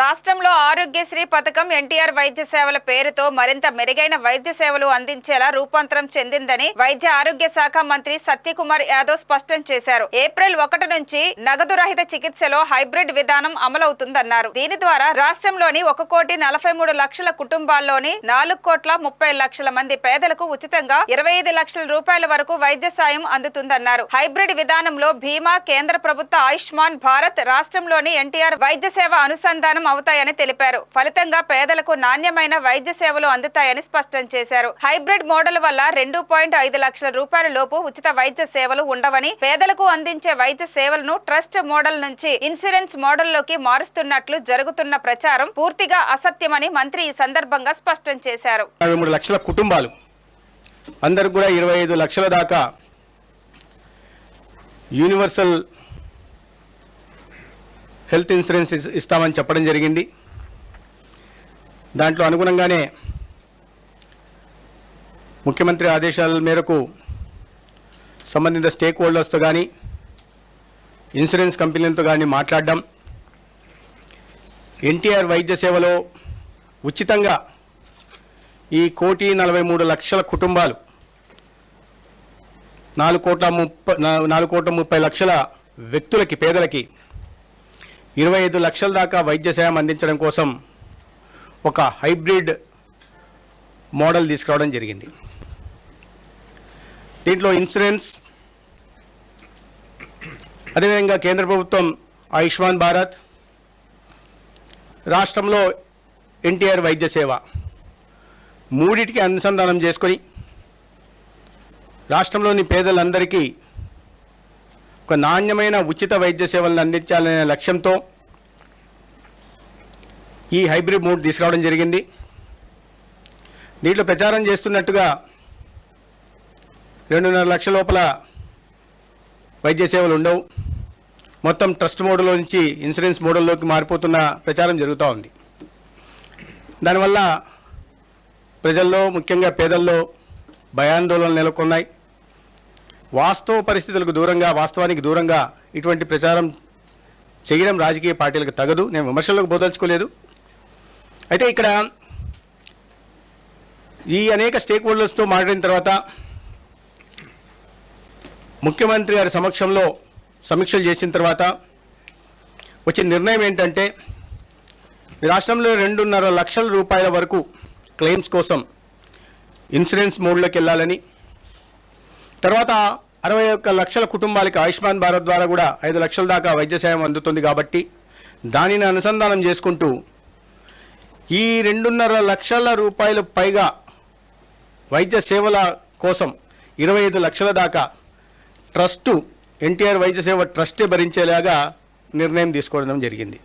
రాష్ట్రంలో ఆరోగ్యశ్రీ పథకం ఎన్టీఆర్ వైద్య సేవల పేరుతో మరింత మెరుగైన వైద్య సేవలు అందించేలా రూపాంతరం చెందిందని వైద్య ఆరోగ్య శాఖ మంత్రి సత్యకుమార్ యాదవ్ స్పష్టం చేశారు. ఏప్రిల్ 1 నుంచి నగదు రహిత చికిత్సలో హైబ్రిడ్ విధానం అమలవుతుందన్నారు. దీని ద్వారా రాష్ట్రంలోని 1,43,00,000 కుటుంబాల్లోని 4,30,00,000 మంది పేదలకు ఉచితంగా 25 లక్షల రూపాయల వరకు వైద్య సాయం అందుతుందన్నారు. హైబ్రిడ్ విధానంలో బీమా, కేంద్ర ప్రభుత్వ ఆయుష్మాన్ భారత్, రాష్ట్రంలోని ఎన్టీఆర్ వైద్య సేవ అనుసంధానం అవుతాయని తెలిపారు. ఫలితంగా పేదలకు నాణ్యమైన వైద్య సేవలు అందుతాయని స్పష్టం చేశారు. హైబ్రిడ్ మోడల్ వల్ల 2.5 లక్షల రూపాయల లోపు ఉచిత వైద్య సేవలు ఉండవని, పేదలకు అందించే వైద్య సేవలను ట్రస్ట్ మోడల్ నుంచి ఇన్సూరెన్స్ మోడల్లోకి మారుస్తున్నట్లు జరుగుతున్న ప్రచారం పూర్తిగా అసత్యమని మంత్రి ఈ సందర్భంగా స్పష్టం చేశారు. 23 లక్షల కుటుంబాలు అందరికి కూడా 25 లక్షల దాకా యూనివర్సల్ హెల్త్ ఇన్సూరెన్స్ ఇస్తామని చెప్పడం జరిగింది. దాంట్లో అనుగుణంగానే ముఖ్యమంత్రి ఆదేశాల మేరకు సంబంధిత స్టేక్ హోల్డర్స్తో కానీ ఇన్సూరెన్స్ కంపెనీలతో కానీ మాట్లాడడం, ఎన్టీఆర్ వైద్య సేవలో ఉచితంగా ఈ 1,43,00,000 కుటుంబాలు 4,30,00,000 వ్యక్తులకి, పేదలకి 25 లక్షల దాకా వైద్య సేవ అందించడం కోసం ఒక హైబ్రిడ్ మోడల్ తీసుకురావడం జరిగింది. దీంట్లో ఇన్సూరెన్స్, అదేవిధంగా కేంద్ర ప్రభుత్వం ఆయుష్మాన్ భారత్, రాష్ట్రంలో ఎన్టీఆర్ వైద్య సేవ మూడిటికి అనుసంధానం చేసుకొని రాష్ట్రంలోని పేదలందరికీ ఒక నాణ్యమైన ఉచిత వైద్య సేవలను అందించాలనే లక్ష్యంతో ఈ హైబ్రిడ్ మోడ్ తీసుకురావడం జరిగింది. దీంట్లో ప్రచారం చేస్తున్నట్టుగా 2.5 లక్షల లోపల వైద్య సేవలు ఉండవు, మొత్తం ట్రస్ట్ మోడల్లో నుంచి ఇన్సూరెన్స్ మోడల్లోకి మారిపోతున్న ప్రచారం జరుగుతూ ఉంది. దానివల్ల ప్రజల్లో, ముఖ్యంగా పేదల్లో భయాందోళనలు నెలకొన్నాయి. వాస్తవ పరిస్థితులకు దూరంగా, వాస్తవానికి దూరంగా ఇటువంటి ప్రచారం చేయడం రాజకీయ పార్టీలకు తగదు. నేను విమర్శలకు బోదలుచుకోలేదు. అయితే ఇక్కడ ఈ అనేక స్టేక్ హోల్డర్స్తో మాట్లాడిన తర్వాత ముఖ్యమంత్రి గారి సమక్షంలో సమీక్షలు చేసిన తర్వాత వచ్చిన నిర్ణయం ఏంటంటే, రాష్ట్రంలో 2.5 లక్షల రూపాయల వరకు క్లెయిమ్స్ కోసం ఇన్సూరెన్స్ మోడ్లోకి వెళ్ళాలని, తర్వాత 61 లక్షల కుటుంబాలకి ఆయుష్మాన్ భారత్ ద్వారా కూడా 5 లక్షల దాకా వైద్య సాయం అందుతుంది. కాబట్టి దానిని అనుసంధానం చేసుకుంటూ ఈ 2.5 లక్షల రూపాయలు పైగా వైద్య సేవల కోసం 25 లక్షల దాకా ట్రస్టు, ఎన్టీఆర్ వైద్య సేవ ట్రస్టే భరించేలాగా నిర్ణయం తీసుకోవడం జరిగింది.